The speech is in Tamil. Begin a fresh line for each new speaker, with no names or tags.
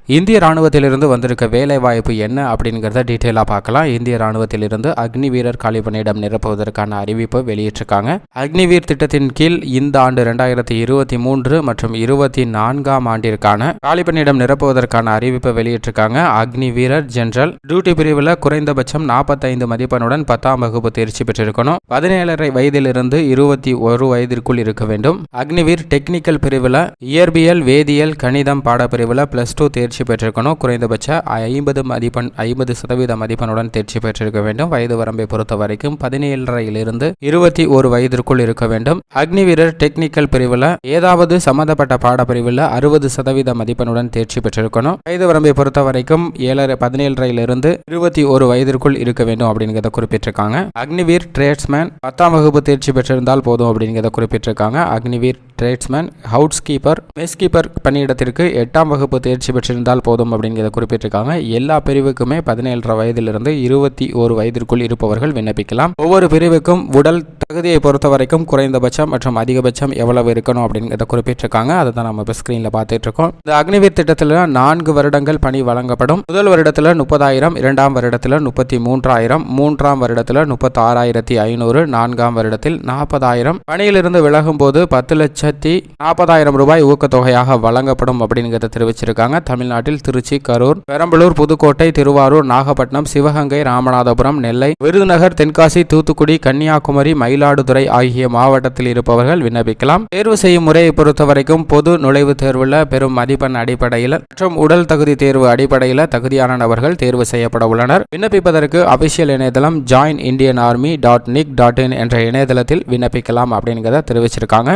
இந்திய ராணுவத்திலிருந்து வந்திருக்க வேலை வாய்ப்பு என்ன அப்படிங்கிறத டீட்டெயிலாக பார்க்கலாம். இந்திய ராணுவத்திலிருந்து அக்னி வீரர் காலிப்பணியிடம் நிரப்புவதற்கான அறிவிப்பை வெளியிட்டிருக்காங்க. அக்னிவீர் திட்டத்தின் கீழ் இந்த ஆண்டு 2023 மற்றும் 24ஆம் ஆண்டிற்கான காலிப்பணியிடம் நிரப்புவதற்கான அறிவிப்பை வெளியிட்டிருக்காங்க. அக்னி வீரர் ஜெனரல் டியூட்டி பிரிவில் குறைந்தபட்சம் 45 மதிப்பெண்ணுடன் 10ஆம் வகுப்பு தேர்ச்சி பெற்றிருக்கணும். 17.5 வயதிலிருந்து 21 வயதிற்குள் இருக்க வேண்டும். அக்னிவீர் டெக்னிக்கல் பிரிவில் இயற்பியல், வேதியியல், கணிதம் பாடப்பிரிவில் +2 தேர்ச்சி பெற்றிருக்கணும். குறைந்தபட்ச 50% மதிப்பெண்ணுடன் தேர்ச்சி பெற்றிருக்க வேண்டும். வயது வரம்பை பொறுத்த வரைக்கும் 17.5 21 வயதிற்குள் இருக்க வேண்டும். அக்னி வீரர் டெக்னிக்கல் பிரிவில் ஏதாவது சம்பந்தப்பட்ட பாடப்பிரிவில் 60% மதிப்பெண்ணுடன் தேர்ச்சி பெற்றிருக்கணும். வயது வரம்பை பொறுத்த வரைக்கும் 17.5 21 வயதிற்குள் இருக்க வேண்டும் அப்படிங்கிறத குறிப்பிட்டிருக்காங்க. அக்னிவீர் ட்ரேட்ஸ்மேன் 10ஆம் வகுப்பு தேர்ச்சி பெற்றிருந்தால் போதும் அப்படிங்கிறத குறிப்பிட்டிருக்காங்க. Agniveer tradesman, housekeeper, mess keeper பணியிடத்திற்கு 8ஆம் வகுப்பு தேர்ச்சி பெற்றிருந்தால் போதும் அப்படிங்கிறத குறிப்பிட்டிருக்காங்க. எல்லா பிரிவுக்குமே 17 வயதிலிருந்து 21 வயதிற்குள் இருப்பவர்கள் விண்ணப்பிக்கலாம். ஒவ்வொரு பிரிவுக்கும் உடல் தகுதியை பொறுத்த வரைக்கும் குறைந்தபட்சம் மற்றும் அதிகபட்சம் எவ்வளவு இருக்கணும் அப்படிங்கிறத குறிப்பிட்டிருக்காங்க. அதை தான் நம்ம இப்போ ஸ்கிரீன்ல பார்த்துட்டு இருக்கோம். இந்த அக்னிவீர் திட்டத்தில் 4 வருடங்கள் பணி வழங்கப்படும். முதல் வருடத்தில் 30,000, 2ஆம் வருடத்தில் 33,000, 3ஆம் வருடத்தில் 36,500, 4ஆம் வருடத்தில் 40,000. பணியிலிருந்து விலகும் போது 10,40,000 ரூபாய் ஊக்கத்தொகையாக வழங்கப்படும் அப்படிங்கிறத தெரிவிச்சிருக்காங்க. தமிழ்நாட்டில் திருச்சி, கரூர், பெரம்பலூர், புதுக்கோட்டை, திருவாரூர், நாகப்பட்டினம், சிவகங்கை, ராமநாதபுரம், நெல்லை, விருதுநகர், தென்காசி, தூத்துக்குடி, கன்னியாகுமரி, மயிலாடுதுறை ஆகிய மாவட்டத்தில் இருப்பவர்கள் விண்ணப்பிக்கலாம். தேர்வு செய்யும் முறையை பொறுத்தவரைக்கும் பொது நுழைவுத் தேர்வில் பெறும் மதிப்பெண் அடிப்படையில் மற்றும் உடல் தகுதி தேர்வு அடிப்படையில் தகுதியான நபர்கள் தேர்வு செய்யப்பட உள்ளனர். விண்ணப்பிப்பதற்கு அபிஷியல் இணையதளம் joinindianarmy.nic.in என்ற இணையதளத்தில் விண்ணப்பிக்கலாம் அப்படிங்கிறத தெரிவிச்சிருக்காங்க.